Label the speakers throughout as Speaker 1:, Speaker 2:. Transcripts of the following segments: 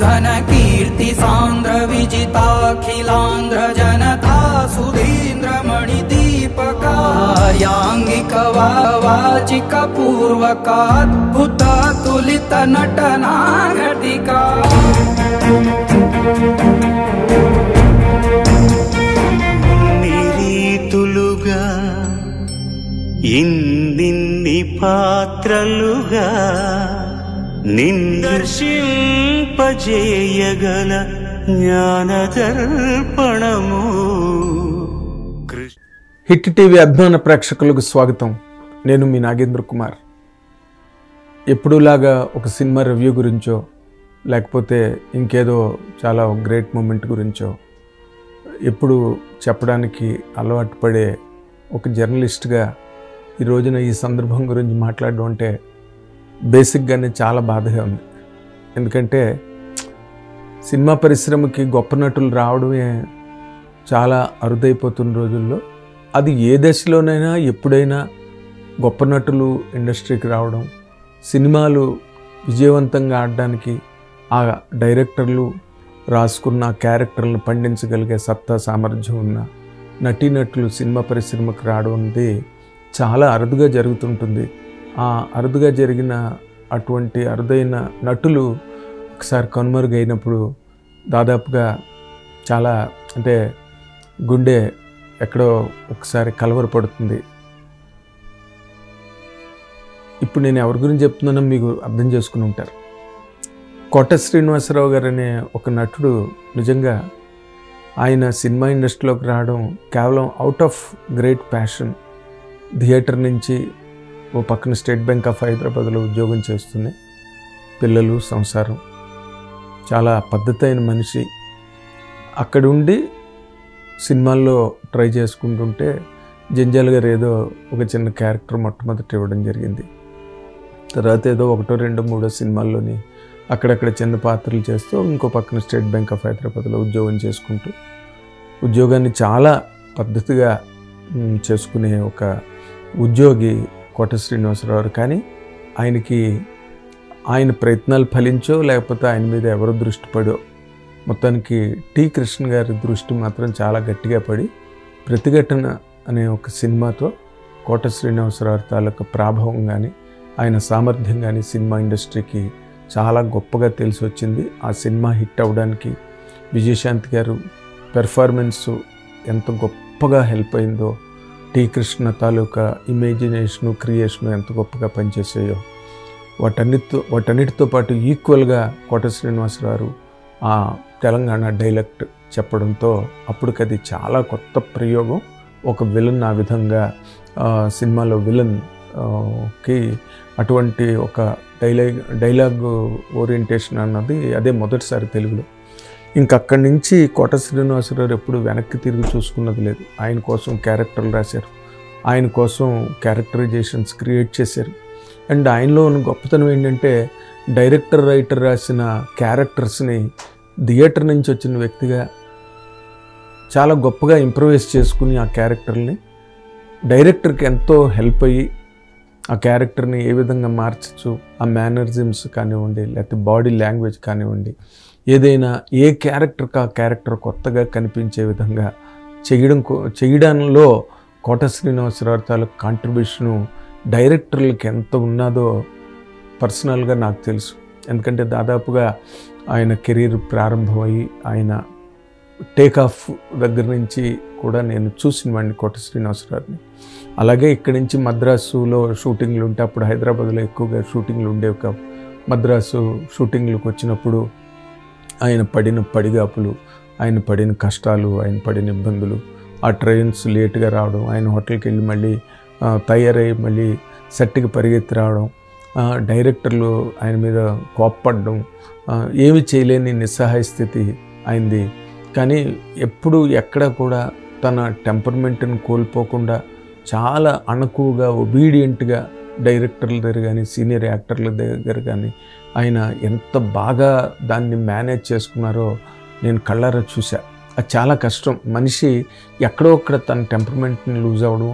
Speaker 1: घन कीर्ति सांद्र विजिताखिलांध्र जनता सुधींद्र मणि दीपका यांगिक वाचिक पूर्वकाद्भुत तुलित नटनाघटिका
Speaker 2: నిరీతులుగా ఇన్నిన్ని పాత్రలుగా నిందర్శింపజేయగల జ్ఞానదర్పణము.
Speaker 3: Hit TV అభిమాన ప్రేక్షకులకు స్వాగతం. నేను మీ నాగేంద్ర కుమార్. ఎప్పుడులాగా ఒక సినిమా రివ్యూ గురించో లేకపోతే ఇంకేదో చాలా గ్రేట్ మూమెంట్ గురించో ఎప్పుడు చెప్పడానికి అలవాటు పడే ఒక జర్నలిస్ట్గా ఈ రోజున ఈ సందర్భం గురించి మాట్లాడడం అంటే బేసిక్గానే చాలా బాధగా ఉంది. ఎందుకంటే సినిమా పరిశ్రమకి గొప్ప నటులు రావడమే చాలా అరుదైపోతున్న రోజుల్లో అది ఏ దశలోనైనా ఎప్పుడైనా గొప్ప నటులు ఇండస్ట్రీకి రావడం, సినిమాలు విజయవంతంగా ఆడడానికి ఆ డైరెక్టర్లు రాసుకున్న క్యారెక్టర్లను పండించగలిగే సత్తా సామర్థ్యం ఉన్న నటీనటులు సినిమా పరిశ్రమకు రావడం అనేది చాలా అరుదుగా జరుగుతుంటుంది. ఆ అరుదుగా జరిగిన అటువంటి అరుదైన నటులు ఒకసారి కనుమరుగైనప్పుడు దాదాపుగా చాలా అంటే గుండె ఎక్కడో ఒకసారి కలవరపడుతుంది. ఇప్పుడు నేను ఎవరి గురించి చెప్తున్నానో మీకు అర్థం చేసుకుని ఉంటారు. కోట శ్రీనివాసరావు గారు అనే ఒక నటుడు నిజంగా ఆయన సినిమా ఇండస్ట్రీలోకి రావడం కేవలం out of great passion. Theatre నుంచి ఓ పక్కన స్టేట్ బ్యాంక్ ఆఫ్ హైదరాబాద్లో ఉద్యోగం చేస్తుంది, పిల్లలు సంసారం, చాలా పద్ధతి అయిన మనిషి. అక్కడుండి సినిమాల్లో ట్రై చేసుకుంటుంటే జంజాల్ గారు ఏదో ఒక చిన్న క్యారెక్టర్ మొట్టమొదటి ఇవ్వడం జరిగింది. తర్వాత ఏదో 1, 2, 3 సినిమాల్లోని అక్కడక్కడ చిన్న పాత్రలు చేస్తూ ఇంకో పక్కన స్టేట్ బ్యాంక్ ఆఫ్ హైదరాబాద్లో ఉద్యోగం చేసుకుంటూ ఉద్యోగాన్ని చాలా పద్ధతిగా చేసుకునే ఒక ఉద్యోగి కోట శ్రీనివాసరావు. కానీ ఆయనకి ఆయన ప్రయత్నాలు ఫలించో లేకపోతే ఆయన మీద ఎవరో దృష్టి పడో మొత్తానికి టి కృష్ణ గారి దృష్టి మాత్రం చాలా గట్టిగా పడి ప్రతిఘటన అనే ఒక సినిమాతో కోట శ్రీనివాసరావు తాలూకా ప్రాభవం కానీ ఆయన సామర్థ్యం కానీ సినిమా ఇండస్ట్రీకి చాలా గొప్పగా తెలిసి వచ్చింది. ఆ సినిమా హిట్ అవ్వడానికి విజయశాంతి గారు పెర్ఫార్మెన్స్ ఎంత గొప్పగా హెల్ప్ అయిందో, టి కృష్ణ తాలూకా ఇమేజినేషను క్రియేషను ఎంత గొప్పగా పనిచేసాయో వాటన్నిటితో పాటు ఈక్వల్గా కోట శ్రీనివాసరావు ఆ తెలంగాణ డైలెక్ట్ చెప్పడంతో అప్పటికది చాలా కొత్త ప్రయోగం. ఒక విలన్ ఆ విధంగా సినిమాలో విలన్కి అటువంటి ఒక డైలాగ్ ఓరియంటేషన్ అన్నది అదే మొదటిసారి తెలుగులో. ఇంకక్కడి నుంచి కోట శ్రీనివాసరావు ఎప్పుడు వెనక్కి తిరిగి చూసుకున్నది లేదు. ఆయన కోసం క్యారెక్టర్లు రాశారు, ఆయన కోసం క్యారెక్టరైజేషన్స్ క్రియేట్ చేశారు. అండ్ ఆయనలో ఉన్న గొప్పతనం ఏంటంటే డైరెక్టర్ రైటర్ రాసిన క్యారెక్టర్స్ని థియేటర్ నుంచి వచ్చిన వ్యక్తిగా చాలా గొప్పగా ఇంప్రవైజ్ చేసుకుని ఆ క్యారెక్టర్ని డైరెక్టర్కి ఎంతో హెల్ప్ అయ్యి ఆ క్యారెక్టర్ని ఏ విధంగా మార్చచ్చు, ఆ మేనరిజమ్స్ కానివ్వండి లేకపోతే బాడీ లాంగ్వేజ్ కానివ్వండి, ఏదైనా ఏ క్యారెక్టర్కి ఆ క్యారెక్టర్ కొత్తగా కనిపించే విధంగా చేయడంలో కోట శ్రీనివాసరావు తాలూకు కాంట్రిబ్యూషను డైరెక్టర్లకి ఎంత ఉన్నదో పర్సనల్గా నాకు తెలుసు. ఎందుకంటే దాదాపుగా ఆయన కెరీర్ ప్రారంభమయ్యి ఆయన టేక్ ఆఫ్ దగ్గర నుంచి కూడా నేను చూసిన వాడిని కోట శ్రీనివాసరావుని. అలాగే ఇక్కడి నుంచి మద్రాసులో షూటింగ్లు ఉంటే అప్పుడు హైదరాబాద్లో ఎక్కువగా షూటింగ్లు ఉండేవి కావు. మద్రాసు షూటింగ్లకు వచ్చినప్పుడు ఆయన పడిన పడిగాపులు, ఆయన పడిన కష్టాలు, ఆయన పడిన ఇబ్బందులు, ఆ ట్రైన్స్ లేట్గా రావడం, ఆయన హోటల్కి వెళ్ళి మళ్ళీ తయారయ్యి మళ్ళీ సెట్కి పరిగెత్తి రావడం, డైరెక్టర్లు ఆయన మీద కోప్పడడం, ఏమి చేయలేని నిస్సహాయ స్థితి ఆయనది. కానీ ఎప్పుడు ఎక్కడ కూడా తన టెంపర్మెంట్ని కోల్పోకుండా చాలా అణకువగా ఒబీడియంట్గా డైరెక్టర్ల దగ్గర కానీ సీనియర్ యాక్టర్ల దగ్గర కానీ ఆయన ఎంత బాగా దాన్ని మేనేజ్ చేసుకున్నారో నేను కళ్ళారా చూసా. అది చాలా కష్టం. మనిషి ఎక్కడో అక్కడ తన టెంపర్మెంట్ని లూజ్ అవ్వడం,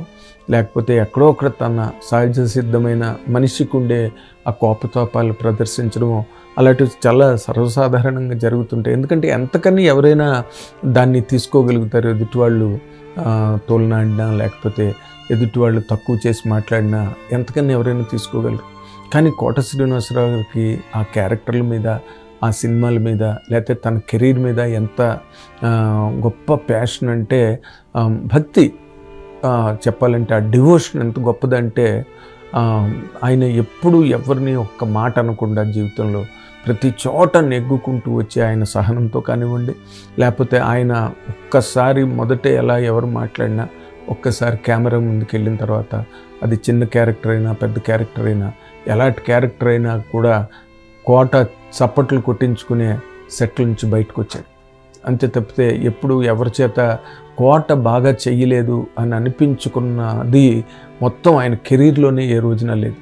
Speaker 3: లేకపోతే ఎక్కడో అక్కడ తన సహజ సిద్ధమైన మనిషికి ఉండే ఆ కోపతాపాలు ప్రదర్శించడం అలాంటివి చాలా సర్వసాధారణంగా జరుగుతుంటాయి. ఎందుకంటే ఎంతకని ఎవరైనా దాన్ని తీసుకోగలుగుతారు. ఎదుటివాళ్ళు తోలనాడినా లేకపోతే ఎదుటివాళ్ళు తక్కువ చేసి మాట్లాడినా ఎంతకని ఎవరైనా తీసుకోగలరు. కానీ కోట శ్రీనివాసరావు గారికి ఆ క్యారెక్టర్ల మీద, ఆ సినిమాల మీద, లేకపోతే తన కెరీర్ మీద ఎంత గొప్ప ప్యాషన్ అంటే భక్తి, చెప్పాలంటే ఆ డివోషన్ ఎంత గొప్పదంటే ఆయన ఎప్పుడు ఎవరిని ఒక్క మాట అనకుండా జీవితంలో ప్రతి చోట నెగ్గుకుంటూ వచ్చి ఆయన సహనంతో కానివ్వండి, లేకపోతే ఆయన ఒక్కసారి మొదటే ఎలా ఎవరు మాట్లాడినా ఒక్కసారి కెమెరా ముందుకు వెళ్ళిన తర్వాత అది చిన్న క్యారెక్టర్ అయినా పెద్ద క్యారెక్టర్ అయినా ఎలాంటి క్యారెక్టర్ అయినా కూడా కోట చప్పట్లు కొట్టించుకునే సెట్ల నుంచి బయటకు వచ్చాడు. అంతే తప్పితే ఎప్పుడు ఎవరి చేత కోట బాగా చెయ్యలేదు అని అనిపించుకున్నది మొత్తం ఆయన కెరీర్లోనే ఏ రోజున లేదు.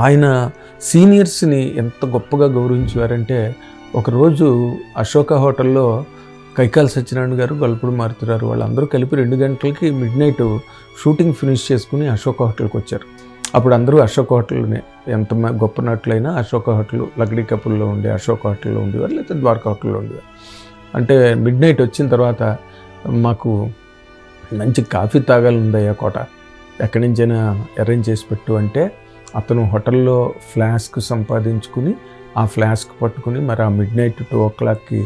Speaker 3: ఆయన సీనియర్స్ని ఎంత గొప్పగా గౌరవించేవారంటే, ఒకరోజు అశోక హోటల్లో కైకాల సత్యనారాయణ గారు, గొల్లపూడి మారుతున్నారు వాళ్ళందరూ కలిపి 2 గంటలకి మిడ్నైట్ షూటింగ్ ఫినిష్ చేసుకుని అశోక హోటల్కి వచ్చారు. అప్పుడు అందరూ అశోక హోటల్నే, ఎంత గొప్ప నటులైనా అశోక హోటల్, లక్డీ కపుల్లో ఉండే అశోక హోటల్లో ఉండేవారు, లేకపోతే ద్వారకా హోటల్లో ఉండేవారు. అంటే మిడ్నైట్ వచ్చిన తర్వాత మాకు మంచి కాఫీ తాగాలందయ్యా కోట, ఎక్కడి నుంచైనా అరేంజ్ చేసి పెట్టు అంటే అతను హోటల్లో ఫ్లాస్క్ సంపాదించుకుని ఆ ఫ్లాస్క్ పట్టుకుని మరి ఆ మిడ్నైట్ 2 o'clockకి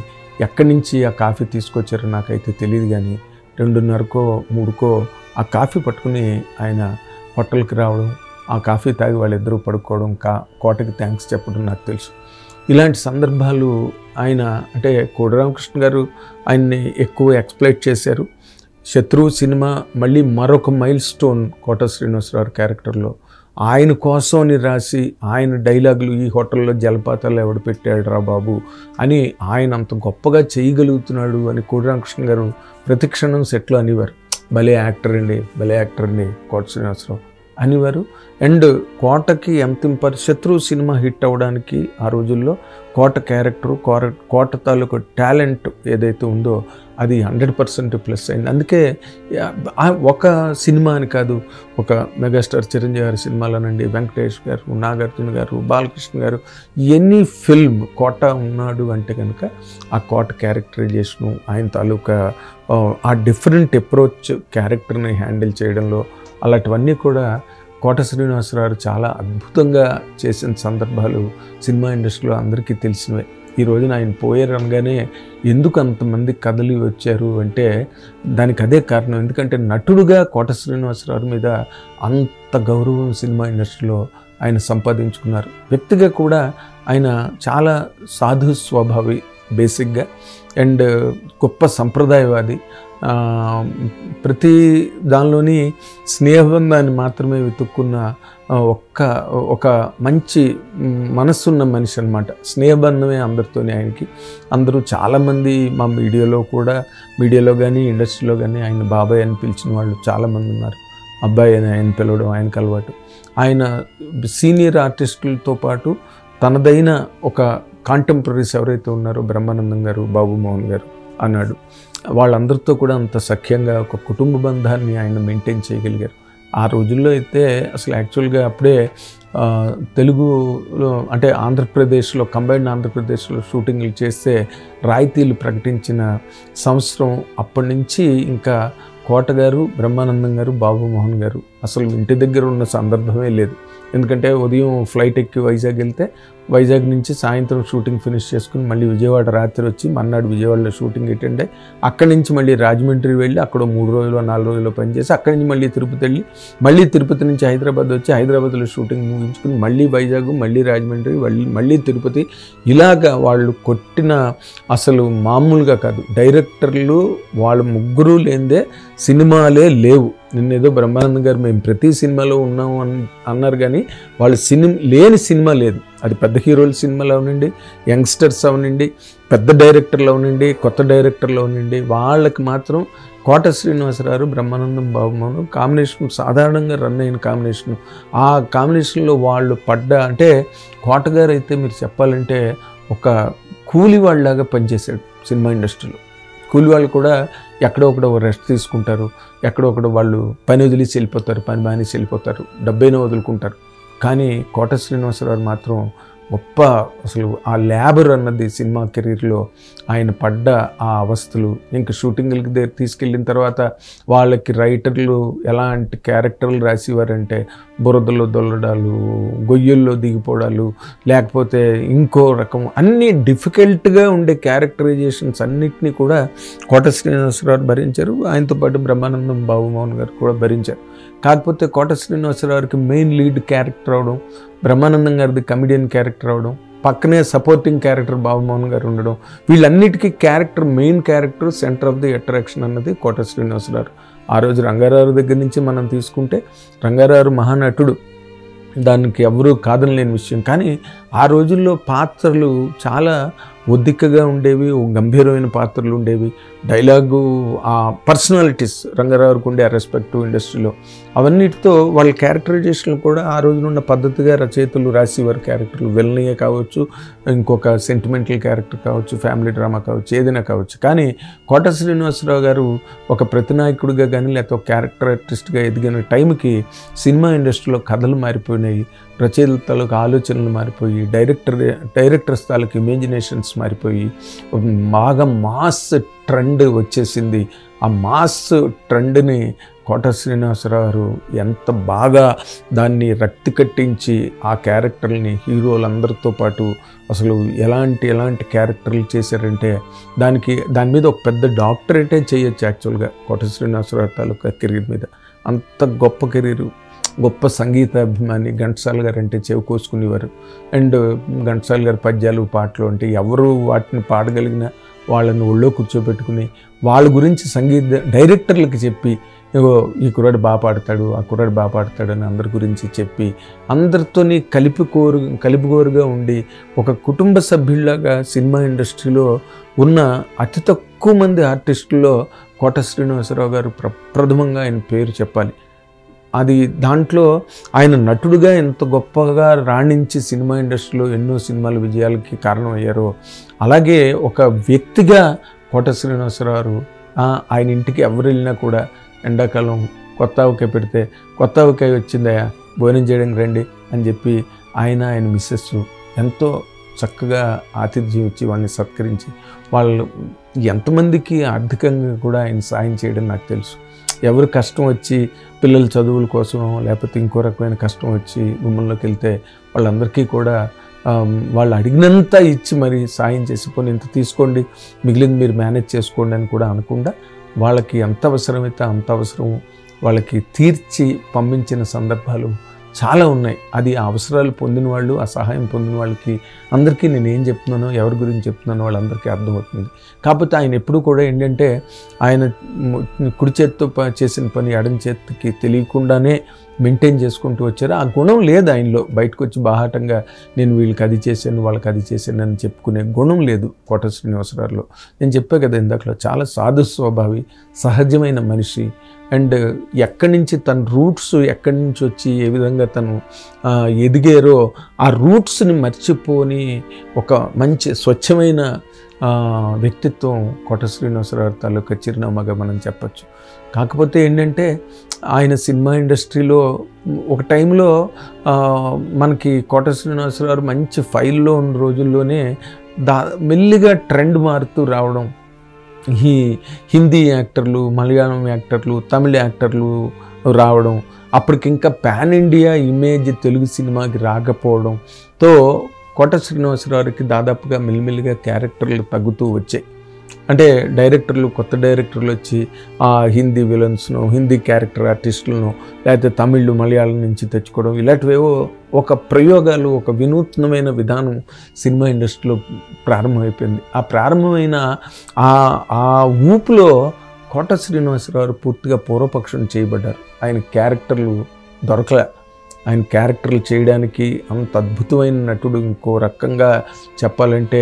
Speaker 3: ఎక్కడి నుంచి ఆ కాఫీ తీసుకొచ్చారో నాకైతే తెలియదు, కానీ 2:30కో 3కో ఆ కాఫీ పట్టుకుని ఆయన హోటల్కి రావడం, ఆ కాఫీ తాగి వాళ్ళిద్దరూ పడుకోవడం, కోటకి థ్యాంక్స్ చెప్పడం నాకు తెలుసు. ఇలాంటి సందర్భాలు ఆయన, అంటే కోడి రామకృష్ణ గారు ఆయన్ని ఎక్కువ ఎక్స్ప్లైట్ చేశారు. శత్రువు సినిమా మళ్ళీ మరొక మైల్ స్టోన్ కోట శ్రీనివాసరావు క్యారెక్టర్లో ఆయన కోసం అని రాసి ఆయన డైలాగులు, ఈ హోటల్లో జలపాతాలు ఎవడు పెట్టాడు రా బాబు అని ఆయన అంత గొప్పగా చేయగలుగుతున్నాడు అని కోడి రామకృష్ణ గారు ప్రతిక్షణం సెట్లో అనేవారు. భలే యాక్టర్ అండి, భలే యాక్టర్ అండి కోట శ్రీనివాసరావు అనేవారు. అండ్ కోటకి ఎంత శత్రువు సినిమా హిట్ అవ్వడానికి ఆ రోజుల్లో కోట క్యారెక్టరు, కోట తాలూకు టాలెంట్ ఏదైతే ఉందో అది 100% ప్లస్ అయింది. అందుకే ఒక సినిమా అని కాదు, ఒక మెగాస్టార్ చిరంజీవి గారి సినిమాలోనండి, వెంకటేష్ గారు, నాగార్జున గారు, బాలకృష్ణ గారు, ఎనీ ఫిల్మ్ కోట ఉన్నాడు అంటే కనుక ఆ కోట క్యారెక్టరైజేషను, ఆయన తాలూకా ఆ డిఫరెంట్ అప్రోచ్ క్యారెక్టర్ని హ్యాండిల్ చేయడంలో అలాంటివన్నీ కూడా కోట శ్రీనివాసరావు చాలా అద్భుతంగా చేసిన సందర్భాలు సినిమా ఇండస్ట్రీలో అందరికీ తెలిసినవే. ఈ రోజున ఆయన పోయారు అనగానే ఎందుకు అంతమంది కథలు వచ్చారు అంటే దానికి అదే కారణం. ఎందుకంటే నటుడుగా కోట శ్రీనివాసరావు మీద అంత గౌరవం సినిమా ఇండస్ట్రీలో ఆయన సంపాదించుకున్నారు. వ్యక్తిగా కూడా ఆయన చాలా సాధు స్వభావి బేసిక్గా, అండ్ గొప్ప సంప్రదాయవాది. ప్రతి దానిలోని స్నేహబంధాన్ని మాత్రమే వెతుక్కున్న ఒక మంచి మనస్సున్న మనిషి అనమాట. స్నేహబంధమే అందరితోనే ఆయనకి. అందరూ చాలామంది మా మీడియాలో కానీ ఇండస్ట్రీలో కానీ ఆయన బాబాయ్ అని పిలిచిన వాళ్ళు చాలామంది ఉన్నారు. అబ్బాయి అని ఆయన పిలవడం ఆయనకు అలవాటు. ఆయన సీనియర్ ఆర్టిస్టులతో పాటు తనదైన ఒక కాంటెంపరీస్ ఎవరైతే ఉన్నారో బ్రహ్మానందం గారు, బాబు మోహన్ గారు అన్నాడు, వాళ్ళందరితో కూడా అంత సఖ్యంగా ఒక కుటుంబ బంధాన్ని ఆయన మెయింటైన్ చేయగలిగారు. ఆ రోజుల్లో అయితే అసలు యాక్చువల్గా అప్పుడే తెలుగులో, అంటే ఆంధ్రప్రదేశ్లో, కంబైన్డ్ ఆంధ్రప్రదేశ్లో షూటింగ్లు చేస్తే రాయితీలు ప్రకటించిన సంవత్సరం. అప్పటి నుంచి ఇంకా కోట గారు, బ్రహ్మానందం గారు, బాబు మోహన్ గారు అసలు ఇంటి దగ్గర ఉన్న సందర్భమే లేదు. ఎందుకంటే ఉదయం ఫ్లైట్ ఎక్కి వైజాగ్ వెళ్తే వైజాగ్ నుంచి సాయంత్రం షూటింగ్ ఫినిష్ చేసుకుని మళ్ళీ విజయవాడ రాత్రి వచ్చి మర్నాడు విజయవాడలో షూటింగ్ అటెండ్ అయ్యి అక్కడి నుంచి మళ్ళీ రాజమండ్రి వెళ్ళి అక్కడ 3 రోజులు 4 రోజులు పనిచేసి అక్కడి నుంచి మళ్ళీ తిరుపతి వెళ్ళి మళ్ళీ తిరుపతి నుంచి హైదరాబాద్ వచ్చి హైదరాబాద్లో షూటింగ్ ముగించుకుని మళ్ళీ వైజాగ్, మళ్ళీ రాజమండ్రి, మళ్ళీ తిరుపతి, ఇలాగా వాళ్ళు కొట్టిన అసలు మామూలుగా కాదు. డైరెక్టర్లు వాళ్ళు ముగ్గురు లేనిదే సినిమాలే లేవు. నిన్నేదో బ్రహ్మానందం గారు మేము ప్రతి సినిమాలో ఉన్నాము అన్నారు, కానీ వాళ్ళు లేని సినిమా లేదు. అది పెద్ద హీరోల సినిమాలు అవనండి, యంగ్స్టర్స్ అవనండి, పెద్ద డైరెక్టర్లు అవనండి, కొత్త డైరెక్టర్లు అవనండి, వాళ్ళకి మాత్రం కోట శ్రీనివాసరావు, బ్రహ్మానందం, బాబుమోహన్ కాంబినేషన్ సాధారణంగా రన్ అయిన కాంబినేషను. ఆ కాంబినేషన్లో వాళ్ళు అంటే కోట గారు అయితే మీరు చెప్పాలంటే ఒక కూలి వాళ్ళలాగా పనిచేశాడు సినిమా ఇండస్ట్రీలో. కూలి వాళ్ళు కూడా ఎక్కడో ఒకడో రెస్ట్ తీసుకుంటారు, ఎక్కడో ఒకడో వాళ్ళు పని వదిలేసి వెళ్ళిపోతారు, పని మానేసి వెళ్ళిపోతారు, డబ్బైనా వదులుకుంటారు. కానీ కోట శ్రీనివాసరావు మాత్రం గొప్ప, అసలు ఆ లేబర్ అన్నది సినిమా కెరీర్లో ఆయన పడ్డ ఆ అవస్థలు, ఇంకా షూటింగ్లకి దగ్గర తీసుకెళ్ళిన తర్వాత వాళ్ళకి రైటర్లు ఎలాంటి క్యారెక్టర్లు రాసేవారంటే బురదలో దొల్లడాలు, గొయ్యల్లో దిగిపోవడాలు, లేకపోతే ఇంకో రకం అన్నీ డిఫికల్ట్గా ఉండే క్యారెక్టరైజేషన్స్ అన్నిటినీ కూడా కోట శ్రీనివాసరావు భరించారు. ఆయనతో పాటు బ్రహ్మానందం బాబుమోహన్ గారు కూడా భరించారు. కాకపోతే కోట శ్రీనివాసరావుకి మెయిన్ లీడ్ క్యారెక్టర్ అవడం, బ్రహ్మానందం గారిది కమెడియన్ క్యారెక్టర్ అవడం, పక్కనే సపోర్టింగ్ క్యారెక్టర్ బాబుమోహన్ గారు ఉండడం, వీళ్ళన్నిటికీ main character, centre of the attraction అన్నది కోట శ్రీనివాసరావు. ఆ రోజు రంగారావు దగ్గర నుంచి మనం తీసుకుంటే రంగారావు మహానటుడు, దానికి ఎవరూ కాదనలేని విషయం. కానీ ఆ రోజుల్లో పాత్రలు చాలా ఒద్దికగా ఉండేవి, గంభీరమైన పాత్రలు ఉండేవి. డైలాగు, ఆ పర్సనాలిటీస్, రంగారావుకు ఉండే ఆ రెస్పెక్ట్ ఇండస్ట్రీలో, అవన్నిటితో వాళ్ళ క్యారెక్టరైజేషన్లు కూడా ఆ రోజునున్న పద్ధతిగా రచయితలు రాసేవారు. క్యారెక్టర్లు విలనీయే కావచ్చు, ఇంకొక సెంటిమెంటల్ క్యారెక్టర్ కావచ్చు, ఫ్యామిలీ డ్రామా కావచ్చు, ఏదైనా కావచ్చు. కానీ కోట శ్రీనివాసరావు గారు ఒక ప్రతినాయకుడిగా కానీ లేకపోతే ఒక క్యారెక్టర్ ఆర్టిస్ట్గా ఎదిగిన టైంకి సినిమా ఇండస్ట్రీలో కథలు మారిపోయినాయి, రచయితల తాలూకు ఆలోచనలు మారిపోయి, డైరెక్టర్స్ తాలూకు ఇమాజినేషన్స్ మారిపోయి బాగా మాస్ ట్రెండ్ వచ్చేసింది. ఆ మాస్ ట్రెండ్ని కోట శ్రీనివాసరావు ఎంత బాగా దాన్ని రక్తి కట్టించి ఆ క్యారెక్టర్ని హీరోలందరితో పాటు అసలు ఎలాంటి క్యారెక్టర్లు చేశారంటే దాని మీద ఒక పెద్ద డాక్టరేటే చేయొచ్చు యాక్చువల్గా కోట శ్రీనివాసరావు తాలూకా కెరీర్ మీద. అంత గొప్ప కెరీరు, గొప్ప సంగీతాభిమాని. ఘంటసాల గారు అంటే చెవి కోసుకునేవారు. అండ్ ఘంటసాల గారి పద్యాలు, పాటలు అంటే ఎవరు వాటిని పాడగలిగినా వాళ్ళని ఒళ్ళో కూర్చోబెట్టుకుని వాళ్ళ గురించి సంగీత డైరెక్టర్లకి చెప్పి, ఈ కుర్రాడు బాగా పాడతాడు, ఆ కుర్రాడు బాగా పాడతాడు అని అందరి గురించి చెప్పి, అందరితోని కలిపిగోరుగా ఉండి ఒక కుటుంబ సభ్యుల్లాగా సినిమా ఇండస్ట్రీలో ఉన్న అతి తక్కువ మంది ఆర్టిస్టుల్లో కోట శ్రీనివాసరావు గారు ప్రప్రథమంగా ఆయన పేరు చెప్పాలి. అది దాంట్లో ఆయన నటుడుగా ఎంత గొప్పగా రాణించి సినిమా ఇండస్ట్రీలో ఎన్నో సినిమాల విజయాలకి కారణమయ్యారో, అలాగే ఒక వ్యక్తిగా కోట శ్రీనివాసరావు ఆయన ఇంటికి ఎవరు వెళ్ళినా కూడా ఎండాకాలం కొత్త ఆవకాయ పెడితే, కొత్త ఆవకాయ వచ్చిందయా భోజనం చేయడానికి రండి అని చెప్పి ఆయన మిస్సెస్ ఎంతో చక్కగా ఆతిథ్యం ఇచ్చి వాళ్ళని సత్కరించి, వాళ్ళు ఎంతమందికి ఆర్థికంగా కూడా ఆయన సాయం చేయడం నాకు తెలుసు. ఎవరు కష్టం వచ్చి పిల్లల చదువుల కోసం లేకపోతే ఇంకో రకమైన కష్టం వచ్చి గుమ్మంలోకి వెళ్తే వాళ్ళందరికీ కూడా వాళ్ళు అడిగినంత ఇచ్చి మరి సాయం చేసి, పోనీ ఇంత తీసుకోండి, మిగిలింది మీరు మేనేజ్ చేసుకోండి అని కూడా అనకుండా వాళ్ళకి ఎంత అవసరమైతే అంత అవసరం వాళ్ళకి తీర్చి పంపించిన సందర్భాలు చాలా ఉన్నాయి. అది ఆ అవసరాలు పొందిన వాళ్ళు, ఆ సహాయం పొందిన వాళ్ళకి అందరికీ నేను ఏం చెప్తున్నానో, ఎవరి గురించి చెప్తున్నానో వాళ్ళందరికీ అర్థమవుతుంది. కాకపోతే ఆయన ఎప్పుడూ కూడా ఏంటంటే ఆయన కుడి చేతితో చేసిన పని ఎడం చేతికి తెలియకుండానే మెయింటైన్ చేసుకుంటూ వచ్చారు. ఆ గుణం లేదు ఆయనలో. బయటకు వచ్చి బాహాటంగా నేను వీళ్ళకి అది చేశాను, వాళ్ళకి అది చేశాను అని చెప్పుకునే గుణం లేదు కోట శ్రీనివాసరావులో. నేను చెప్పా కదా ఇందాకలో, చాలా సాధు స్వభావి, సహజమైన మనిషి. అండ్ ఎక్కడి నుంచి తన రూట్స్ ఎక్కడి నుంచి వచ్చి ఏ విధంగా తను ఎదిగారో ఆ రూట్స్ని మర్చిపోని ఒక మంచి స్వచ్ఛమైన వ్యక్తిత్వం కోట శ్రీనివాసరావు తాలూకా చిరునామాగా మనం చెప్పచ్చు. కాకపోతే ఏంటంటే ఆయన సినిమా ఇండస్ట్రీలో ఒక టైంలో మనకి కోట శ్రీనివాసరావు మంచి ఫైల్లో ఉన్న రోజుల్లోనే మెల్లిగా ట్రెండ్ మారుతూ రావడం, ఈ హిందీ యాక్టర్లు, మలయాళం యాక్టర్లు, తమిళ యాక్టర్లు రావడం, అప్పటికి ఇంకా పాన్ ఇండియా ఇమేజ్ తెలుగు సినిమాకి రాకపోవడంతో కోట శ్రీనివాసరావుకి దాదాపుగా మెల్లిమెల్లిగా క్యారెక్టర్లు తగ్గుతూ వచ్చాయి. అంటే కొత్త డైరెక్టర్లు వచ్చి ఆ హిందీ విలన్స్ను, హిందీ క్యారెక్టర్ ఆర్టిస్టులను, లేకపోతే తమిళ్, మలయాళం నుంచి తెచ్చుకోవడం, ఇలాంటివేవో ఒక ప్రయోగాలు, ఒక వినూత్నమైన విధానం సినిమా ఇండస్ట్రీలో ప్రారంభమైపోయింది. ఆ ప్రారంభమైన ఆ ఊపులో కోట శ్రీనివాసరావు పూర్తిగా పూర్వపక్షం చేయబడ్డారు. ఆయన క్యారెక్టర్లు దొరకలే. ఆయన క్యారెక్టర్లు చేయడానికి అంత అద్భుతమైన నటుడు ఇంకో రకంగా చెప్పాలంటే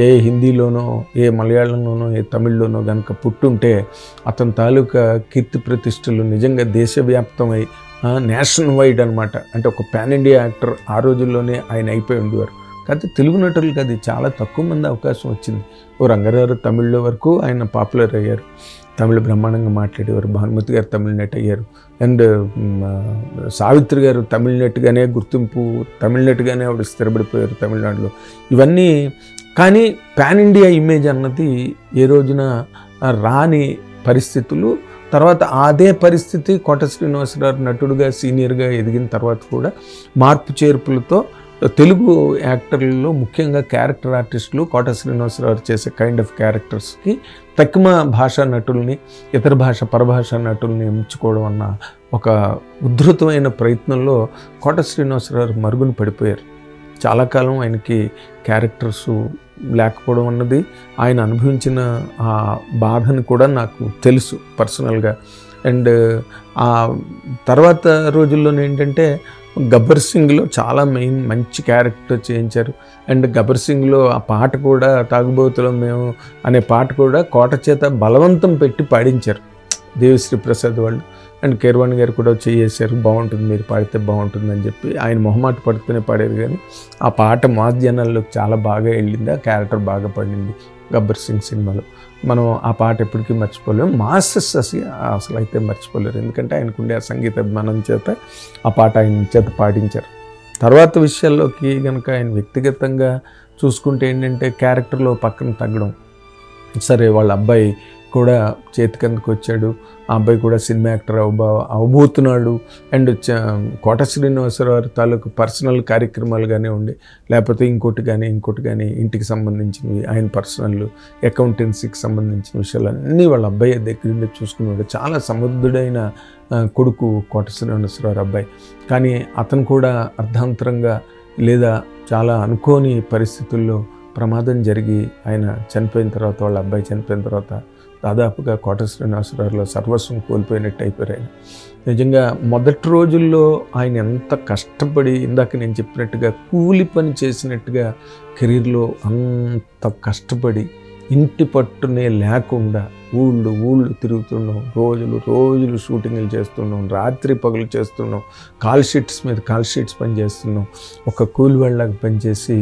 Speaker 3: ఏ హిందీలోనో, ఏ మలయాళంలోనో, ఏ తమిళ్లోనో కనుక పుట్టుంటే అతని తాలూకా కీర్తి ప్రతిష్టలు నిజంగా దేశవ్యాప్తమై నేషనల్ వైడ్ అనమాట. అంటే ఒక పాన్ ఇండియా యాక్టర్ ఆ రోజుల్లోనే ఆయన అయిపోయి ఉండేవారు. కాకపోతే తెలుగు నటులకు అది చాలా తక్కువ మంది అవకాశం వచ్చింది. ఓ రంగారావు తమిళ్లో వరకు ఆయన పాపులర్ అయ్యారు, తమిళ బ్రహ్మాండంగా మాట్లాడేవారు. భానుమతి గారు తమిళ నటి అయ్యారు. అండ్ సావిత్రి గారు తమిళ నటిగానే గుర్తింపు, తమిళ నటిగానే ఆవిడ స్థిరపడిపోయారు తమిళనాడులో. ఇవన్నీ కానీ పాన్ ఇండియా ఇమేజ్ అన్నది ఏ రోజున రాని పరిస్థితులు. తర్వాత అదే పరిస్థితి కోట శ్రీనివాసరావు నటుడుగా సీనియర్గా ఎదిగిన తర్వాత కూడా మార్పు చేర్పులతో తెలుగు యాక్టర్లలో ముఖ్యంగా క్యారెక్టర్ ఆర్టిస్టులు కోట శ్రీనివాసరావు చేసే కైండ్ ఆఫ్ క్యారెక్టర్స్కి తక్కువ భాషా నటుల్ని, ఇతర పరభాషా నటుల్ని ఎంచుకోవడం అన్న ఒక ఉద్ధృతమైన ప్రయత్నంలో కోట శ్రీనివాసరావు మరుగున పడిపోయారు. చాలా కాలం ఆయనకి క్యారెక్టర్స్ లేకపోవడం అన్నది ఆయన అనుభవించిన ఆ బాధను కూడా నాకు తెలుసు పర్సనల్గా. అండ్ ఆ తర్వాత రోజుల్లోనే ఏంటంటే గబ్బర్ సింగ్లో చాలా మంచి క్యారెక్టర్ చేయించారు. అండ్ గబ్బర్ సింగ్లో ఆ పాట కూడా తాగుబోతులం మేము అనే పాట కూడా కోట చేత బలవంతం పెట్టి పాడించారు దేవిశ్రీ ప్రసాద్ వాళ్ళు. అండ్ కీరవాణి గారు కూడా చేసేశారు, బాగుంటుంది మీరు పాడితే బాగుంటుంది అని చెప్పి. ఆయన మొహమాట పడుతూనే పాడారు, కానీ ఆ పాట మాస్ జనాల్లోకి చాలా బాగా వెళ్ళింది, ఆ క్యారెక్టర్ బాగా పడింది గబ్బర్ సింగ్ సినిమాలో. మనం ఆ పాట ఎప్పటికీ మర్చిపోలేము. మాస్టర్స్ అసలు అయితే మర్చిపోలేరు, ఎందుకంటే ఆయనకుండే ఆ సంగీత అభిమానం చేత ఆ పాట ఆయన చేత పాడించారు. తర్వాత విషయాల్లోకి కనుక ఆయన వ్యక్తిగతంగా చూసుకుంటే ఏంటంటే క్యారెక్టర్లో పక్కన తగ్గడం. సరే వాళ్ళ అబ్బాయి కూడా చేతికందుకు వచ్చాడు, ఆ అబ్బాయి కూడా సినిమా యాక్టర్ అవబోతున్నాడు. అండ్ కోట శ్రీనివాసరావు తాలూకు పర్సనల్ కార్యక్రమాలు కానీ ఉండి, లేకపోతే ఇంకోటి కానీ ఇంటికి సంబంధించినవి, ఆయన పర్సనల్ అకౌంటెన్సీకి సంబంధించిన విషయాలు అన్నీ వాళ్ళ అబ్బాయి దగ్గర చూసుకున్నాడు. చాలా సమర్థుడైన కొడుకు కోట శ్రీనివాసరావు అబ్బాయి. కానీ అతను కూడా అర్ధాంతరంగా లేదా చాలా అనుకోని పరిస్థితుల్లో ప్రమాదం జరిగి ఆయన చనిపోయిన తర్వాత, వాళ్ళ అబ్బాయి చనిపోయిన తర్వాత దాదాపుగా కోట శ్రీనివాసరావులో సర్వస్వం కోల్పోయినట్టు అయిపోయారు ఆయన. నిజంగా మొదటి రోజుల్లో ఆయన ఎంత కష్టపడి, ఇందాక నేను చెప్పినట్టుగా కూలి పని చేసినట్టుగా కెరీర్లో అంత కష్టపడి ఇంటి పట్టునే లేకుండా ఊళ్ళు తిరుగుతున్నాం, రోజులు షూటింగ్లు చేస్తున్నాం, రాత్రి పగలు చేస్తున్నాం, కాల్ షీట్స్ మీద కాల్ షీట్స్ పని చేస్తున్నాం. ఒక కూలి వాళ్ళకి పనిచేసి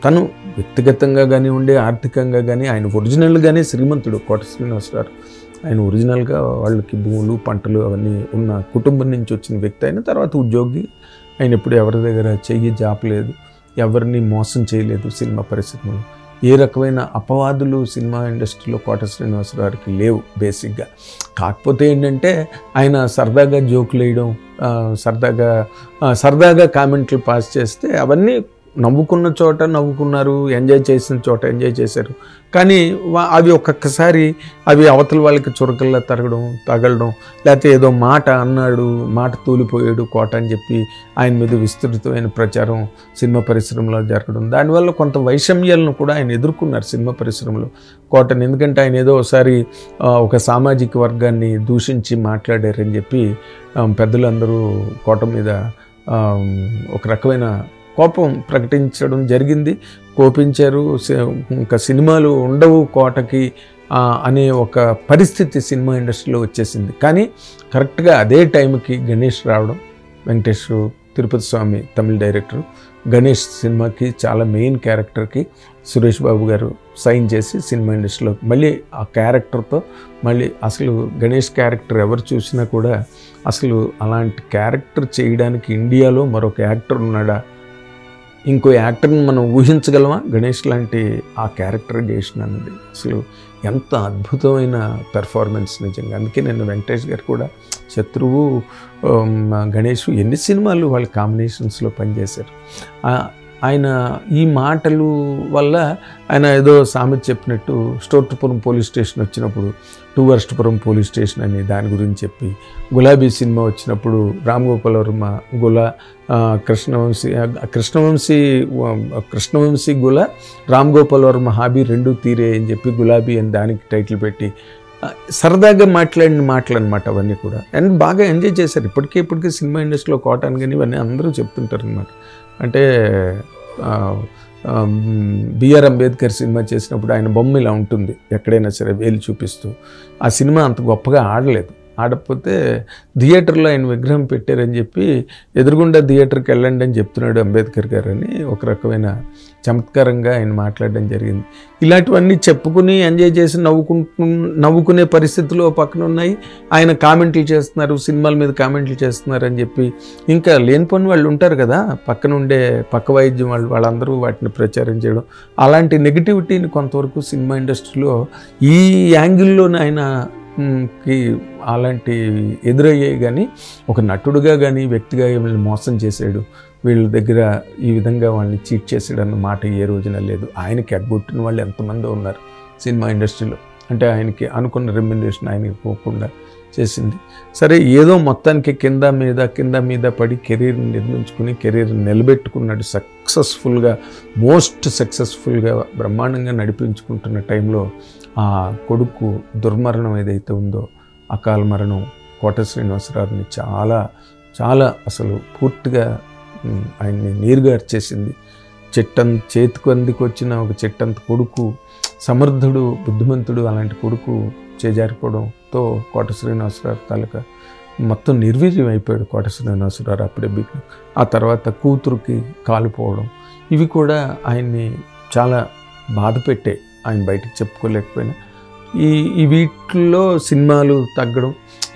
Speaker 3: తను వ్యక్తిగతంగా కానివ్వండి, ఆర్థికంగా కానీ ఆయన ఒరిజినల్గానే శ్రీమంతుడు కోట శ్రీనివాసరావు. ఆయన ఒరిజినల్గా వాళ్ళకి భూములు పంటలు అవన్నీ ఉన్న కుటుంబం నుంచి వచ్చిన వ్యక్తి. అయిన తర్వాత ఉద్యోగి, ఆయన ఎప్పుడు ఎవరి దగ్గర చెయ్యి జాపలేదు, ఎవరిని మోసం చేయలేదు. సినిమా పరిశ్రమలో ఏ రకమైన అపవాదులు సినిమా ఇండస్ట్రీలో కోట శ్రీనివాసరావుకి లేవు బేసిక్గా. కాకపోతే ఏంటంటే ఆయన సరదాగా జోకులు వేయడం, సరదాగా కామెంట్లు పాస్ చేస్తే అవన్నీ నవ్వుకున్న చోట నవ్వుకున్నారు, ఎంజాయ్ చేసిన చోట ఎంజాయ్ చేశారు. కానీ అవి ఒక్కొక్కసారి అవి అవతల వాళ్ళకి చురకల్లా తగలడం, లేకపోతే ఏదో మాట అన్నాడు, మాట తూలిపోయాడు కోట అని చెప్పి ఆయన మీద విస్తృతమైన ప్రచారం సినిమా పరిశ్రమలో జరగడం, దానివల్ల కొంత వైషమ్యాలను కూడా ఆయన ఎదుర్కొన్నారు సినిమా పరిశ్రమలో కోటని. ఎందుకంటే ఆయన ఏదో ఒకసారి ఒక సామాజిక వర్గాన్ని దూషించి మాట్లాడారని చెప్పి పెద్దలందరూ కోట మీద ఒక రకమైన కోపం ప్రకటించడం జరిగింది, కోపించారు. ఇంకా సినిమాలు ఉండవు కోటకి అనే ఒక పరిస్థితి సినిమా ఇండస్ట్రీలో వచ్చేసింది. కానీ కరెక్ట్గా అదే టైంకి గణేష్ రావడం, వెంకటేష్ తిరుపతి స్వామి తమిళ డైరెక్టరు, గణేష్ సినిమాకి చాలా మెయిన్ క్యారెక్టర్కి సురేష్ బాబు గారు సైన్ చేసి సినిమా ఇండస్ట్రీలో మళ్ళీ ఆ క్యారెక్టర్తో మళ్ళీ అసలు గణేష్ క్యారెక్టర్ ఎవరు చూసినా కూడా అసలు అలాంటి క్యారెక్టర్ చేయడానికి ఇండియాలో మరొక యాక్టర్ ఉన్నాడా, ఇంకో యాక్టర్ని మనం ఊహించగలమా గణేష్ లాంటి ఆ క్యారెక్టర్ చేసిన అన్నది అసలు ఎంత అద్భుతమైన పెర్ఫార్మెన్స్ నిజంగా. అందుకే నేను వెంకటేష్ గారు కూడా శత్రువు, గణేష్ ఎన్ని సినిమాలు వాళ్ళ కాంబినేషన్స్లో పనిచేశారు. ఆయన ఈ మాటలు వల్ల ఆయన ఏదో సామెత చెప్పినట్టు స్టోర్టుపురం పోలీస్ స్టేషన్ వచ్చినప్పుడు టూవర్స్టుపురం పోలీస్ స్టేషన్ అని దాని గురించి చెప్పి, గులాబీ సినిమా వచ్చినప్పుడు రామ్ గోపాల్ వర్మ కృష్ణవంశీ గుల, రామ్ గోపాల్ వర్మ హాబీ రెండు తీరే అని చెప్పి గులాబీ అని దానికి టైటిల్ పెట్టి సరదాగా మాట్లాడిన మాటలు అనమాట అవన్నీ కూడా. అండ్ బాగా ఎంజాయ్ చేశారు. ఇప్పటికీ సినిమా ఇండస్ట్రీలో కోటాను కానీ ఇవన్నీ అందరూ చెప్తుంటారు అనమాట. అంటే బిఆర్ అంబేద్కర్ సినిమా చేసినప్పుడు ఆయన బొమ్మ ఇలా ఉంటుంది ఎక్కడైనా సరే వేలు చూపిస్తూ, ఆ సినిమా అంత గొప్పగా ఆడలేదు. ఆడకపోతే థియేటర్లో ఆయన విగ్రహం పెట్టారని చెప్పి ఎదురుగుండా థియేటర్కి వెళ్ళండి అని చెప్తున్నాడు అంబేద్కర్ గారు అని ఒక రకమైన చమత్కారంగా ఆయన మాట్లాడడం జరిగింది. ఇలాంటివన్నీ చెప్పుకుని ఎంజాయ్ చేసి నవ్వుకునే పరిస్థితులు పక్కన ఉన్నాయి. ఆయన కామెంట్లు చేస్తున్నారు, సినిమాల మీద కామెంట్లు చేస్తున్నారు అని చెప్పి ఇంకా లేనిపోని వాళ్ళు ఉంటారు కదా పక్కన ఉండే పక్క వైద్యం వాళ్ళందరూ వాటిని ప్రచారం చేయడం, అలాంటి నెగిటివిటీని కొంతవరకు సినిమా ఇండస్ట్రీలో ఈ యాంగిల్లోనే ఆయనకి అలాంటి ఎదురయ్యాయి. కానీ ఒక నటుడుగా కానీ వ్యక్తిగా వీళ్ళని మోసం చేశాడు, వీళ్ళ దగ్గర ఈ విధంగా వాళ్ళని చీట్ చేసాడు అన్న మాట ఏ రోజున లేదు. ఆయనకి ఎగ్గొట్టిన వాళ్ళు ఎంతమంది ఉన్నారు సినిమా ఇండస్ట్రీలో. అంటే ఆయనకి అనుకున్న రెమ్యునరేషన్ ఆయనకి పోకుండా చేసింది. సరే ఏదో మొత్తానికి కింద మీద పడి కెరీర్ని నిర్మించుకుని కెరీర్ని నిలబెట్టుకున్నాడు. సక్సెస్ఫుల్గా మోస్ట్ సక్సెస్ఫుల్గా బ్రహ్మాండంగా నడిపించుకుంటున్న టైంలో ఆ కొడుకు దుర్మరణం ఏదైతే ఉందో అకాల మరణం కోట శ్రీనివాసరావుని చాలా చాలా అసలు పూర్తిగా ఆయన్ని నీరుగార్చేసింది. చేతికి అందికొచ్చిన ఒక చెట్టంత కొడుకు, సమర్థుడు, బుద్ధిమంతుడు, అలాంటి కొడుకు చేజారిపోవడంతో కోట శ్రీనివాసరావు తాలూకా మొత్తం నిర్వీర్యం అయిపోయాడు కోట శ్రీనివాసరావు అప్పుడే బిగిన. ఆ తర్వాత కూతురుకి కాలిపోవడం, ఇవి కూడా ఆయన్ని చాలా బాధ పెట్టాయి. ఆయన బయటికి చెప్పుకోలేకపోయినా ఈ వీటిల్లో సినిమాలు తగ్గడం.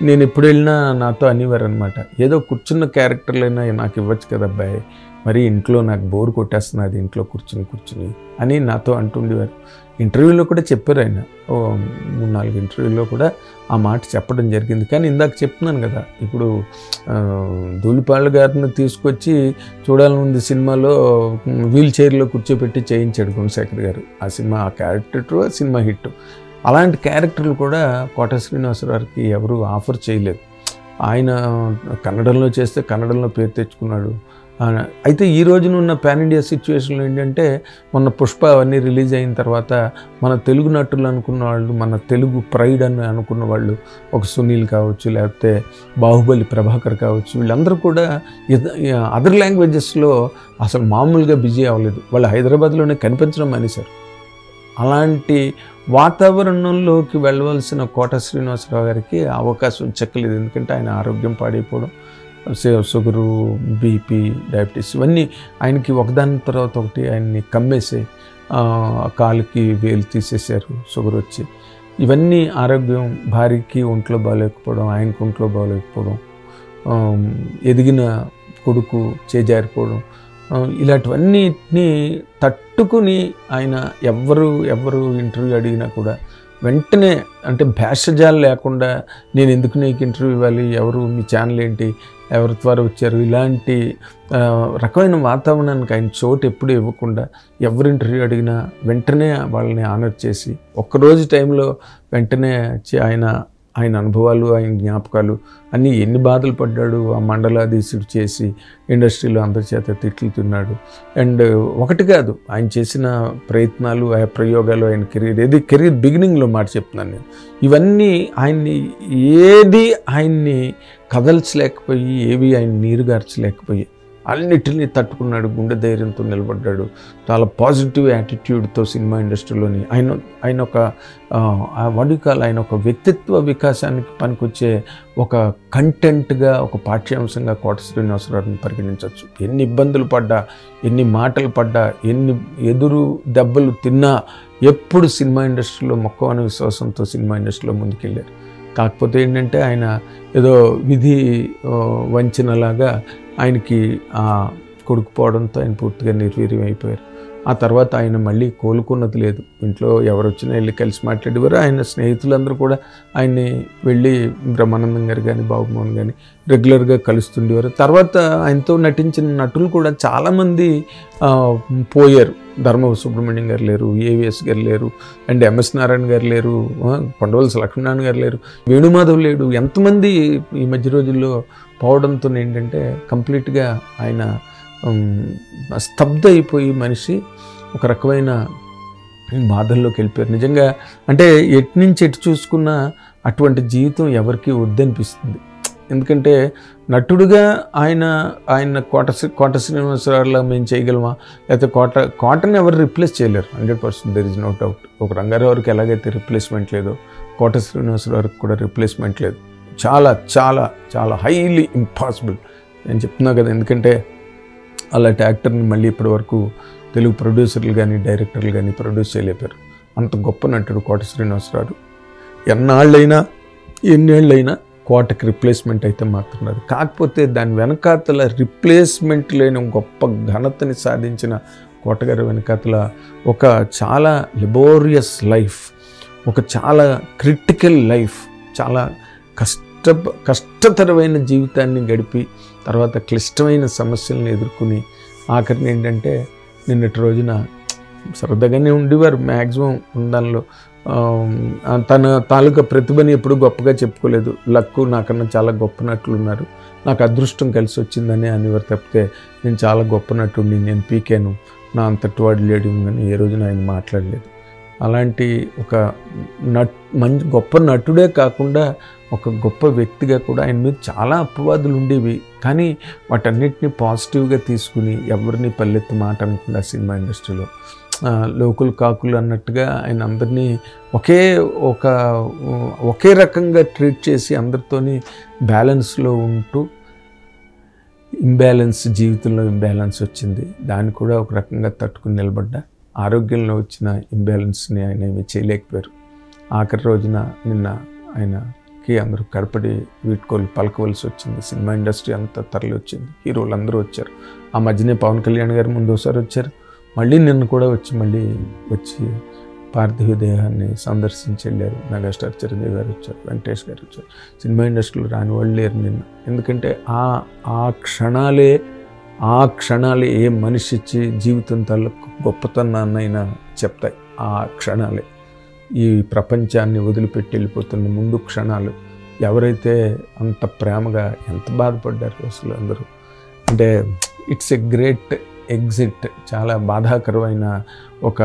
Speaker 3: నేను ఎప్పుడు వెళ్ళినా నాతో అనేవారు అనమాట, ఏదో కూర్చున్న క్యారెక్టర్లైనా నాకు ఇవ్వచ్చు కదా అబ్బాయి, మరి ఇంట్లో నాకు బోర్ కొట్టేస్తున్నది ఇంట్లో కూర్చుని అని నాతో అంటుండేవారు. ఇంటర్వ్యూలో కూడా చెప్పారు ఆయన, 3-4 ఇంటర్వ్యూలో కూడా ఆ మాట చెప్పడం జరిగింది. కానీ ఇందాక చెప్తున్నాను కదా, ఇప్పుడు ధూళిపాళ్ళ గారిని తీసుకొచ్చి చూడాలనుంది సినిమాలో వీల్ చైర్లో కూర్చోబెట్టి చేయించాడు గుణశేఖర్ గారు. ఆ సినిమా ఆ క్యారెక్టర్ ఆ సినిమా హిట్. అలాంటి క్యారెక్టర్లు కూడా కోట శ్రీనివాసరావుకి ఎవరు ఆఫర్ చేయలేదు. ఆయన కన్నడంలో చేస్తే కన్నడంలో పేరు తెచ్చుకున్నాడు. అయితే ఈ రోజున ఉన్న పాన్ ఇండియా సిచ్యువేషన్లో ఏంటంటే, మొన్న పుష్ప అవన్నీ రిలీజ్ అయిన తర్వాత మన తెలుగు నటులు అనుకున్న వాళ్ళు, మన తెలుగు ప్రైడ్ అని అనుకున్న వాళ్ళు, ఒక సునీల్ కావచ్చు, లేకపోతే బాహుబలి ప్రభాకర్ కావచ్చు, వీళ్ళందరూ కూడా అదర్ లాంగ్వేజెస్లో అసలు మామూలుగా బిజీ అవ్వలేదు. వాళ్ళు హైదరాబాద్లోనే కనిపించడం మానేశారు. అలాంటి వాతావరణంలోకి వెళ్ళవలసిన కోట శ్రీనివాసరావు గారికి అవకాశం చెక్కలేదు. ఎందుకంటే ఆయన ఆరోగ్యం పాడైపోవడం, షుగరు, బీపీ, డయాబెటీస్ ఇవన్నీ ఆయనకి ఒకదాని తర్వాత ఒకటి ఆయన్ని కమ్మేసే, కాలుకి వేలు తీసేశారు షుగర్ వచ్చి. ఇవన్నీ ఆరోగ్యం, భార్యకి ఒంట్లో బాగలేకపోవడం, ఆయనకు ఒంట్లో బాగలేకపోవడం, ఎదిగిన కొడుకు చేజారిపోవడం, ఇలాంటివన్నిటినీ తట్టుకుని ఆయన ఎవరు ఇంటర్వ్యూ అడిగినా కూడా వెంటనే, అంటే భేషజాలు లేకుండా, నేను ఎందుకు నీకు ఇంటర్వ్యూ ఇవ్వాలి, ఎవరు, మీ ఛానల్ ఏంటి, ఎవరి ద్వారా వచ్చారు, ఇలాంటి రకమైన వాతావరణానికి ఆయన చోటు ఎప్పుడు ఇవ్వకుండా ఎవరు ఇంటర్వ్యూ అడిగినా వెంటనే వాళ్ళని ఆనర్ చేసి, ఒక్కరోజు టైంలో వెంటనే ఆయన అనుభవాలు, ఆయన జ్ఞాపకాలు అన్నీ, ఎన్ని బాధలు పడ్డాడు, ఆ మండలాధీశుడు చేసి ఇండస్ట్రీలో అందరి చేత తిట్లు తిన్నాడు. అండ్ ఒకటి కాదు, ఆయన చేసిన ప్రయత్నాలు, ఆ ప్రయోగాలు, ఆయన కెరీర్ బిగినింగ్లో మాట చెప్తున్నాను నేను. ఇవన్నీ ఆయన్ని కదల్చలేకపోయి, ఏవి ఆయన నీరుగార్చలేకపోయి అన్నిటినీ తట్టుకున్నాడు. గుండె ధైర్యంతో నిలబడ్డాడు. చాలా పాజిటివ్ యాటిట్యూడ్తో సినిమా ఇండస్ట్రీలోని ఆయన ఒక ఆయన ఒక వ్యక్తిత్వ వికాసానికి పనికొచ్చే ఒక కంటెంట్గా, ఒక పాఠ్యాంశంగా కోట శ్రీనివాసరావుని పరిగణించవచ్చు. ఎన్ని ఇబ్బందులు పడ్డా, ఎన్ని మాటలు పడ్డా, ఎన్ని ఎదురు దెబ్బలు తిన్నా ఎప్పుడు సినిమా ఇండస్ట్రీలో మొక్కవని విశ్వాసంతో సినిమా ఇండస్ట్రీలో ముందుకెళ్ళారు. కాకపోతే ఏంటంటే ఆయన ఏదో విధి వంచనలాగా ఆయనకి కొడుకు పోవడంతో ఆయన పూర్తిగా నిర్వీర్యం అయిపోయారు. ఆ తర్వాత ఆయన మళ్ళీ కోలుకున్నది లేదు. ఇంట్లో ఎవరు వచ్చినా వెళ్ళి కలిసి మాట్లాడేవారు. ఆయన స్నేహితులందరూ కూడా ఆయన్ని వెళ్ళి బ్రహ్మానందం గారు కానీ, బాబుమోహన్ కానీ రెగ్యులర్గా కలుస్తుండేవారు. తర్వాత ఆయనతో నటించిన నటులు కూడా చాలామంది పోయారు. ధర్మ సుబ్రహ్మణ్యం గారు లేరు, ఏవిఎస్ గారు లేరు, అండ్ ఎంఎస్ నారాయణ గారు లేరు, కొండవలస లక్ష్మీనారాయణ గారు లేరు, వేణుమాధవ్ లేడు. ఎంతమంది ఈ మధ్య రోజుల్లో పోవడంతో ఏంటంటే కంప్లీట్గా ఆయన స్తబ్ద అయిపోయి మనిషి ఒక రకమైన బాధల్లోకి వెళ్ళిపోయారు. నిజంగా అంటే ఎటు నుంచి ఎటు చూసుకున్నా అటువంటి జీవితం ఎవరికి వద్దనిపిస్తుంది. ఎందుకంటే నటుడుగా ఆయన కోట శ్రీనివాసరావులా మేము చేయగలమా, లేకపోతే కోటని ఎవరు రిప్లేస్ చేయలేరు. 100% దెర్ ఇస్ నో డౌట్. ఒక రంగారావుకి ఎలాగైతే రిప్లేస్మెంట్ లేదో కోట శ్రీనివాసరావుకి కూడా రిప్లేస్మెంట్ లేదు. చాలా చాలా చాలా హైలీ ఇంపాసిబుల్ నేను చెప్తున్నా కదా. ఎందుకంటే అలాంటి యాక్టర్ని మళ్ళీ ఇప్పటివరకు తెలుగు ప్రొడ్యూసర్లు కానీ డైరెక్టర్లు కానీ ప్రొడ్యూస్ చేయలేపారు. అంత గొప్ప నటుడు కోట శ్రీనివాసరావు. ఎన్నేళ్ళైనా కోటకి రిప్లేస్మెంట్ అయితే మాత్రన్నారు. కాకపోతే దాని వెనకాతల రిప్లేస్మెంట్ లేని గొప్ప ఘనతని సాధించిన కోటగారి వెనకాతల ఒక చాలా లెబోరియస్ లైఫ్, ఒక చాలా క్రిటికల్ లైఫ్, చాలా కష్టతరమైన జీవితాన్ని గడిపి తర్వాత క్లిష్టమైన సమస్యలను ఎదుర్కొని ఆఖరిని ఏంటంటే నిన్నటి రోజున సరదాగానే ఉండేవారు మ్యాక్సిమం దానిలో. తన తాలూకా ప్రతిభని ఎప్పుడు గొప్పగా చెప్పుకోలేదు. లక్కు నాకన్నా చాలా గొప్ప నటులు ఉన్నారు, నాకు అదృష్టం కలిసి వచ్చిందని అనేవారు తప్పితే నేను చాలా గొప్ప నటుడిని, నేను పీకాను, నా అంతటి వాడు లేడు అని ఏ రోజున ఆయన మాట్లాడలేదు. అలాంటి ఒక మంచి గొప్ప నటుడే కాకుండా ఒక గొప్ప వ్యక్తిగా కూడా ఆయన మీద చాలా అపవాదులు ఉండేవి. కానీ వాటన్నిటిని పాజిటివ్గా తీసుకుని ఎవరిని పల్లెత్తి మాట అనకుండా సినిమా ఇండస్ట్రీలో లోకులు కాకులు అన్నట్టుగా ఆయన అందరినీ ఒకే రకంగా ట్రీట్ చేసి అందరితోని బ్యాలెన్స్లో ఉంటూ జీవితంలో ఇంబ్యాలెన్స్ వచ్చింది. దాన్ని కూడా ఒక రకంగా తట్టుకుని నిలబడ్డా. ఆరోగ్యంలో వచ్చిన ఇంబ్యాలెన్స్ని ఆయన ఏమీ చేయలేకపోయారు. ఆఖరి రోజున నిన్న ఆయనకి అందరూ కడపడి వీడ్కోలు పలకవలసి వచ్చింది. సినిమా ఇండస్ట్రీ అంతా తరలి వచ్చింది, హీరోలు అందరూ వచ్చారు. ఆ మధ్యనే పవన్ కళ్యాణ్ గారు ముందు ఒకసారి వచ్చారు, మళ్ళీ నిన్న కూడా వచ్చి పార్థివ దేహాన్ని సందర్శించి వెళ్ళారు. మెగాస్టార్ చిరంజీవి గారు వచ్చారు, వెంకటేష్ గారు వచ్చారు. సినిమా ఇండస్ట్రీలో రాని వాళ్ళు లేరు నిన్న. ఎందుకంటే ఆ క్షణాలే ఏ మనిషి ఇచ్చి జీవితం తాలూకు గొప్పతనాన్నైనా చెప్తాయి. ఆ క్షణాలే ఈ ప్రపంచాన్ని వదిలిపెట్టి వెళ్ళిపోతున్న ముందు క్షణాలు. ఎవరైతే అంత ప్రేమగా ఎంత బాధపడ్డారు అసలు అందరూ. అంటే ఇట్స్ ఎ గ్రేట్ ఎగ్జిట్. చాలా బాధాకరమైన ఒక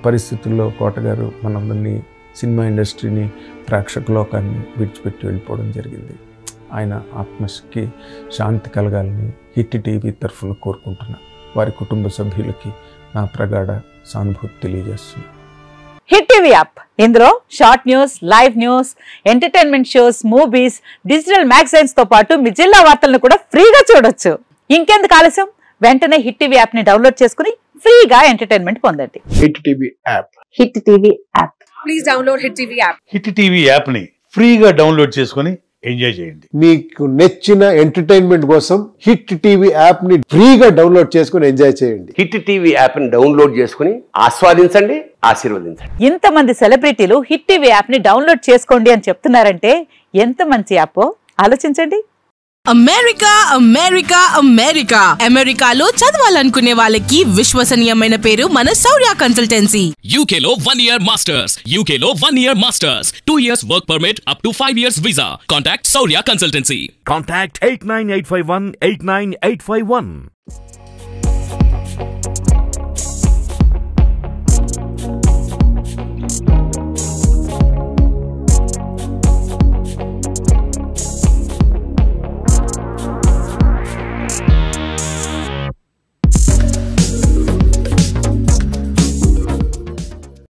Speaker 3: పరిస్థితుల్లో కోటగారు మనందరినీ, సినిమా ఇండస్ట్రీని, ప్రేక్షక లోకాన్ని విడిచిపెట్టి వెళ్ళిపోవడం జరిగింది. ఆయన ఆత్మకి శాంతి కలగాలని హిట్ టీవీ తరఫున కోరుకుంటున్నా. వారి కుటుంబ సభ్యులకి నా ప్రగాఢ సానుభూతి తెలియజేస్తున్నాను.
Speaker 4: హిట్ టీవీ యాప్, ఇందులో short news, live news, entertainment shows, movies, digital magazines తో పాటు మీ జిల్లా వార్తలను కూడా ఫ్రీగా చూడొచ్చు. ఇంకెందుకు ఆలస్యం, వెంటనే హిట్ టీవీ యాప్ ని డౌన్లోడ్ చేసుకుని ఫ్రీగా ఎంటర్టైన్మెంట్ పొందండి.
Speaker 5: Hit TV app.
Speaker 4: Hit TV app.
Speaker 6: Please download hit TV app.
Speaker 7: Hit TV app ని ఫ్రీగా డౌన్లోడ్ చేసుకుని ఎంజాయ్ చేయండి.
Speaker 5: మీకు నచ్చిన ఎంటర్టైన్మెంట్ కోసం హిట్ టీవీ యాప్ ని ఫ్రీగా డౌన్లోడ్ చేసుకుని ఎంజాయ్ చేయండి.
Speaker 8: హిట్ టీవీ యాప్ ని డౌన్లోడ్ చేసుకుని ఆస్వాదించండి, ఆశీర్వదించండి.
Speaker 4: ఇంతమంది సెలబ్రిటీలు హిట్ టీవీ యాప్ ని డౌన్లోడ్ చేసుకోండి అని చెప్తున్నారంటే ఎంత మంచి యాప్ ఆలోచించండి.
Speaker 6: అమెరికా అమెరికాలో చదవాలనుకునే వాళ్ళకి విశ్వసనీయమైన పేరు మన శౌర్య కన్సల్టెన్సీ.
Speaker 9: UK లో 1 year masters, UK లో 1 year masters, 2 years work permit up to 5 years visa. Contact Saurya Consultancy.
Speaker 10: Contact 89851 89851.